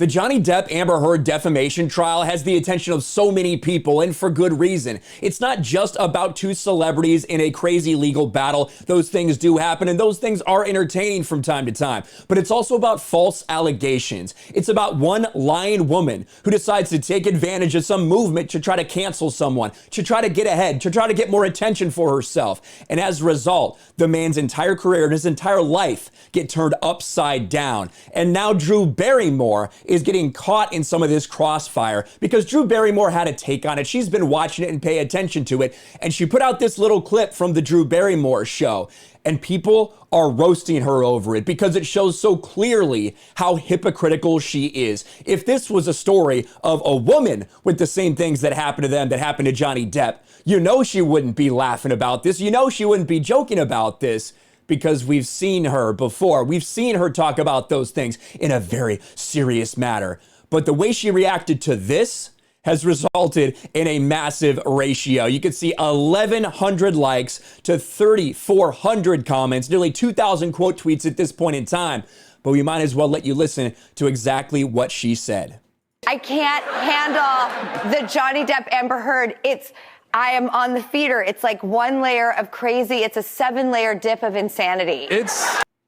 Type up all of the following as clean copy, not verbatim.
The Johnny Depp Amber Heard defamation trial has the attention of so many people, and for good reason. It's not just about two celebrities in a crazy legal battle. Those things do happen, and those things are entertaining from time to time. But it's also about false allegations. It's about one lying woman who decides to take advantage of some movement to try to cancel someone, to try to get ahead, to try to get more attention for herself. And as a result, the man's entire career and his entire life get turned upside down. And now Drew Barrymore is getting caught in some of this crossfire because Drew Barrymore had a take on it. She's been watching it and pay attention to it. And she put out this little clip from the Drew Barrymore show. And people are roasting her over it because it shows so clearly how hypocritical she is. If this was a story of a woman with the same things that happened to them that happened to Johnny Depp, you know she wouldn't be laughing about this. You know she wouldn't be joking about this, because we've seen her before. We've seen her talk about those things in a very serious manner. But the way she reacted to this has resulted in a massive ratio. You can see 1,100 likes to 3,400 comments, nearly 2,000 quote tweets at this point in time. But we might as well let you listen to exactly what she said. I can't handle the Johnny Depp Amber Heard. I am on the feeder. It's like one layer of crazy. It's a 7-layer dip of insanity.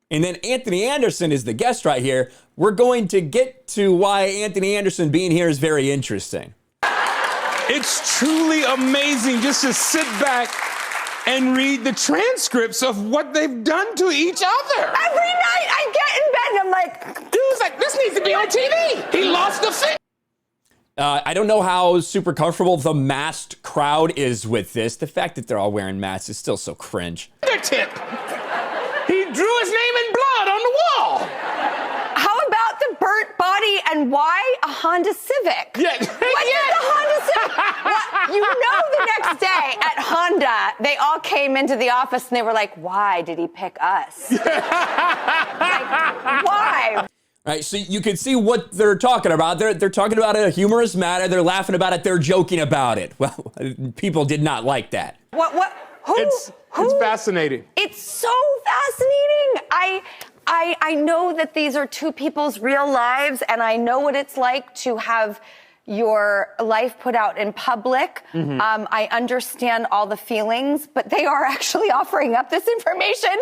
And then Anthony Anderson is the guest right here. We're going to get to why Anthony Anderson being here is very interesting. It's truly amazing just to sit back and read the transcripts of what they've done to each other. Every night I get in bed and I'm like, dude's like, this needs to be on TV. He lost the fit. I don't know how super comfortable the masked crowd is with this. The fact that they're all wearing masks is still so cringe. Tip. He drew his name in blood on the wall. how about the burnt body and why a Honda Civic? Yeah. What did the Honda Civic? What? You know, the next day at Honda, they all came into the office and they were like, why did he pick us? Like, why? Right, so you can see what they're talking about. They're talking about a humorous matter. They're laughing about it. They're joking about it. Well, people did not like that. What? Who? It's fascinating. It's so fascinating. I know that these are two people's real lives, and I know what it's like to have your life put out in public. Mm-hmm. I understand all the feelings, but they are actually offering up this information.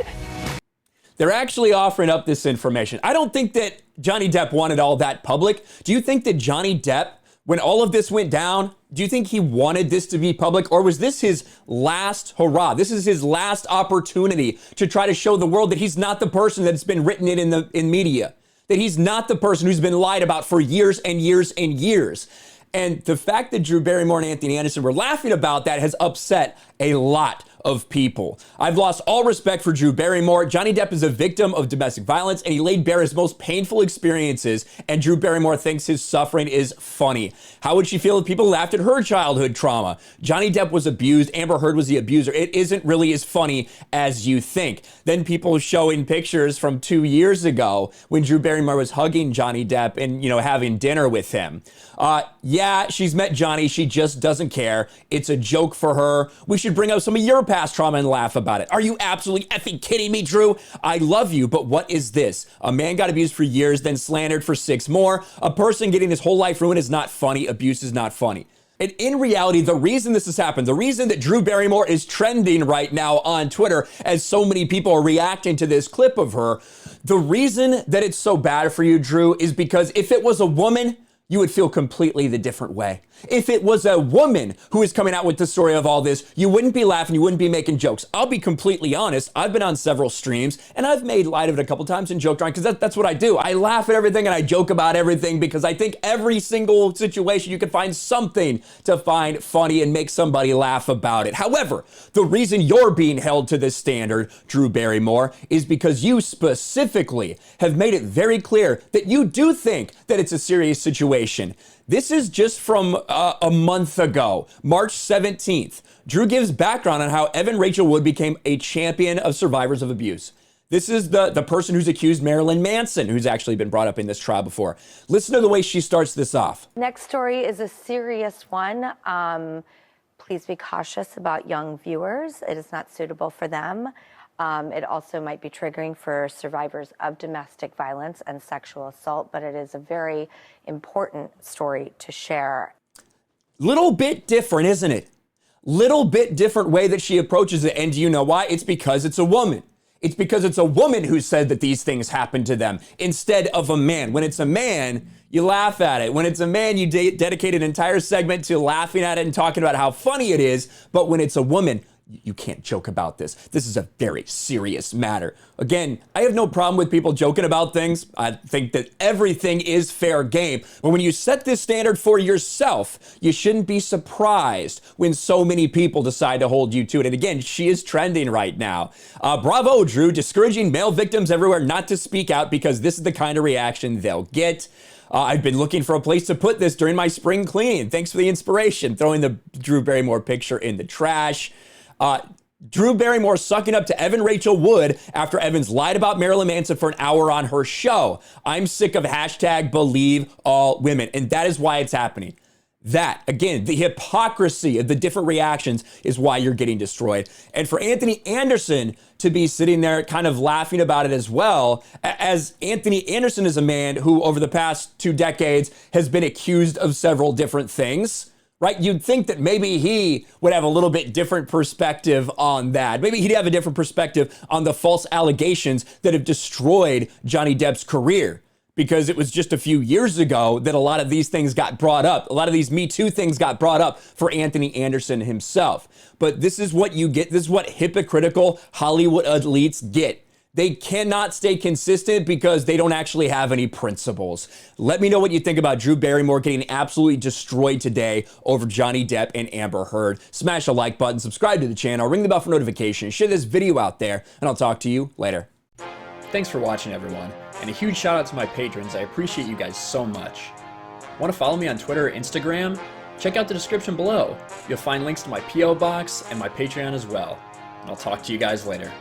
They're actually offering up this information. I don't think that Johnny Depp wanted all that public. Do you think that Johnny Depp, when all of this went down, do you think he wanted this to be public, or was this his last hurrah? This is his last opportunity to try to show the world that he's not the person that's been written in media, that he's not the person who's been lied about for years and years and years. And the fact that Drew Barrymore and Anthony Anderson were laughing about that has upset a lot of people. I've lost all respect for Drew Barrymore. Johnny Depp is a victim of domestic violence, and he laid bare his most painful experiences, and Drew Barrymore thinks his suffering is funny. How would she feel if people laughed at her childhood trauma? Johnny Depp was abused. Amber Heard was the abuser. It isn't really as funny as you think. Then people showing pictures from 2 years ago when Drew Barrymore was hugging Johnny Depp and, having dinner with him. Yeah, she's met Johnny. She just doesn't care. It's a joke for her. We should bring up some of your past trauma and laugh about it. Are you absolutely effing kidding me, Drew? I love you, but what is this? A man got abused for years, then slandered for 6 more. A person getting his whole life ruined is not funny. Abuse is not funny. And in reality, the reason this has happened, the reason that Drew Barrymore is trending right now on Twitter, as so many people are reacting to this clip of her, the reason that it's so bad for you, Drew, is because if it was a woman, you would feel completely the different way. If it was a woman who is coming out with the story of all this, you wouldn't be laughing, you wouldn't be making jokes. I'll be completely honest, I've been on several streams and I've made light of it a couple times and joked around because that's what I do. I laugh at everything and I joke about everything because I think every single situation you can find something to find funny and make somebody laugh about it. However, the reason you're being held to this standard, Drew Barrymore, is because you specifically have made it very clear that you do think that it's a serious situation. This is just from a month ago, March 17th. Drew gives background on how Evan Rachel Wood became a champion of survivors of abuse. This is the person who's accused Marilyn Manson, who's actually been brought up in this trial before. Listen to the way she starts this off. Next story is a serious one. please be cautious about young viewers. It is not suitable for them. It also might be triggering for survivors of domestic violence and sexual assault, but it is a very important story to share. Little bit different, isn't it? Little bit different way that she approaches it. And do you know why? It's because it's a woman. It's because it's a woman who said that these things happen to them instead of a man. When it's a man, you laugh at it. When it's a man, you dedicate an entire segment to laughing at it and talking about how funny it is. But when it's a woman, you can't joke about this. This is a very serious matter. Again, I have no problem with people joking about things. I think that everything is fair game. But when you set this standard for yourself, you shouldn't be surprised when so many people decide to hold you to it. And again, she is trending right now. Bravo, Drew, discouraging male victims everywhere not to speak out because this is the kind of reaction they'll get. I've been looking for a place to put this during my spring cleaning. Thanks for the inspiration. Throwing the Drew Barrymore picture in the trash. Drew Barrymore sucking up to Evan Rachel Wood after Evans lied about Marilyn Manson for an hour on her show. I'm sick of hashtag believe all women. And that is why it's happening. That, again, the hypocrisy of the different reactions is why you're getting destroyed. And for Anthony Anderson to be sitting there kind of laughing about it as well, as Anthony Anderson is a man who over the past 2 decades has been accused of several different things. Right? You'd think that maybe he would have a little bit different perspective on that. Maybe he'd have a different perspective on the false allegations that have destroyed Johnny Depp's career. Because it was just a few years ago that a lot of these things got brought up. A lot of these Me Too things got brought up for Anthony Anderson himself. But this is what you get. This is what hypocritical Hollywood elites get. They cannot stay consistent because they don't actually have any principles. Let me know what you think about Drew Barrymore getting absolutely destroyed today over Johnny Depp and Amber Heard. Smash the like button, subscribe to the channel, ring the bell for notifications, share this video out there, and I'll talk to you later. Thanks for watching, everyone, and a huge shout out to my patrons. I appreciate you guys so much. Want to follow me on Twitter or Instagram? Check out the description below. You'll find links to my P.O. box and my Patreon as well. And I'll talk to you guys later.